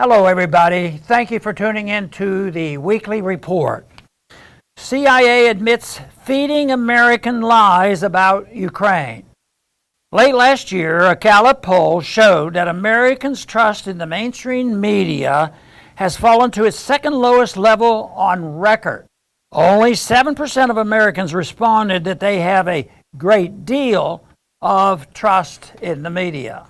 Hello, everybody. Thank you for tuning in to the weekly report. CIA admits feeding American lies about Ukraine. Late last year, a Gallup poll showed that Americans' trust in the mainstream media has fallen to its second lowest level on record. Only 7% of Americans responded that they have a great deal of trust in the media.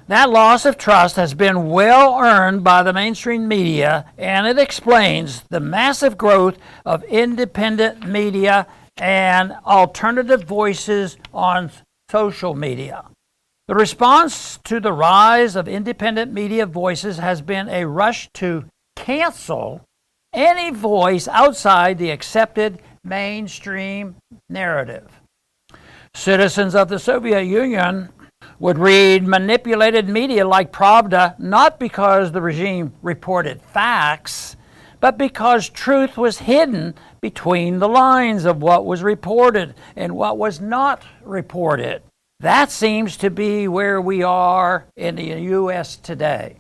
That loss of trust has been well earned by the mainstream media, and it explains the massive growth of independent media and alternative voices on social media. The response to the rise of independent media voices has been a rush to cancel any voice outside the accepted mainstream narrative. Citizens of the Soviet Union would read manipulated media like Pravda not because the regime reported facts, but because truth was hidden between the lines of what was reported and what was not reported. That seems to be where we are in the U.S. today.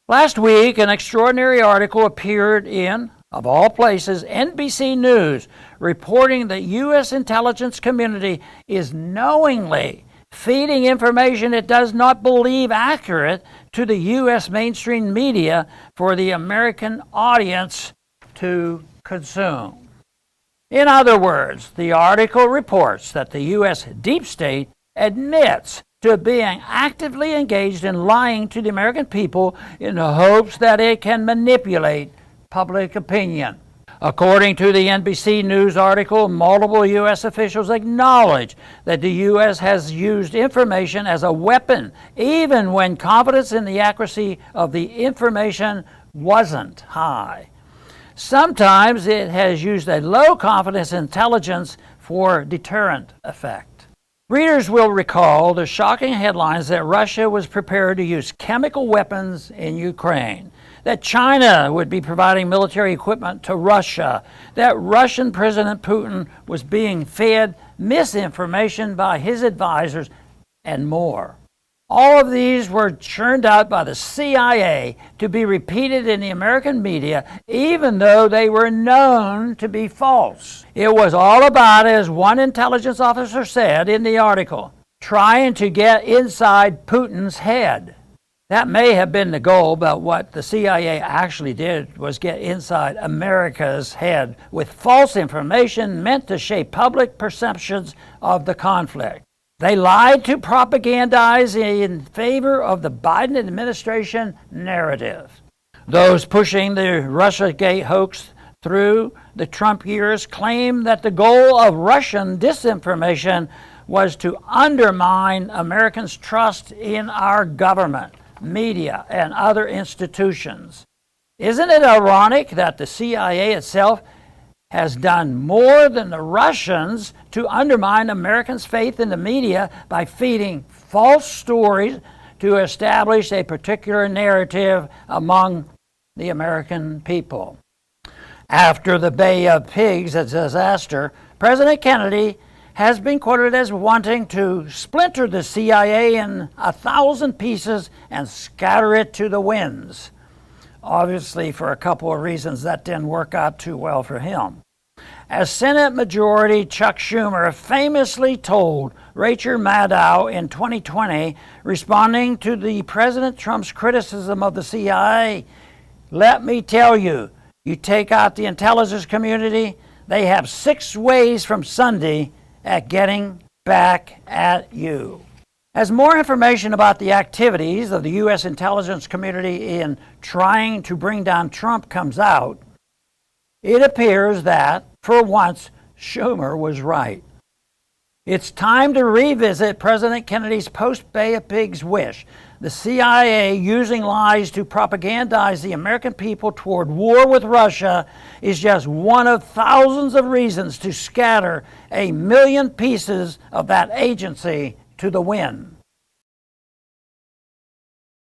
Last week, an extraordinary article appeared in, of all places, NBC News, reporting the U.S. intelligence community is knowingly feeding information it does not believe accurate to the U.S. mainstream media for the American audience to consume. In other words, the article reports that the U.S. deep state admits to being actively engaged in lying to the American people in the hopes that it can manipulate public opinion. According to the NBC News article, multiple U.S. officials acknowledge that the U.S. has used information as a weapon, even when confidence in the accuracy of the information wasn't high. Sometimes it has used a low confidence intelligence for deterrent effect. Readers will recall the shocking headlines that Russia was prepared to use chemical weapons in Ukraine, that China would be providing military equipment to Russia, that Russian President Putin was being fed misinformation by his advisors, and more. All of these were churned out by the CIA to be repeated in the American media, even though they were known to be false. It was all about, as one intelligence officer said in the article, trying to get inside Putin's head. That may have been the goal, but what the CIA actually did was get inside America's head with false information meant to shape public perceptions of the conflict. They lied to propagandize in favor of the Biden administration narrative. Those pushing the Russiagate hoax through the Trump years claim that the goal of Russian disinformation was to undermine Americans' trust in our government, media, and other institutions. Isn't it ironic that the CIA itself has done more than the Russians to undermine Americans' faith in the media by feeding false stories to establish a particular narrative among the American people? After the Bay of Pigs disaster, President Kennedy has been quoted as wanting to splinter the CIA in 1,000 pieces and scatter it to the winds. Obviously, for a couple of reasons, that didn't work out too well for him. As Senate Majority Chuck Schumer famously told Rachel Maddow in 2020, responding to the President Trump's criticism of the CIA, "Let me tell you, you take out the intelligence community, they have 6 ways from Sunday at getting back at you." As more information about the activities of the U.S. intelligence community in trying to bring down Trump comes out, it appears that, for once, Schumer was right. It's time to revisit President Kennedy's post-Bay of Pigs wish. The CIA using lies to propagandize the American people toward war with Russia is just one of thousands of reasons to scatter 1 million pieces of that agency to the wind.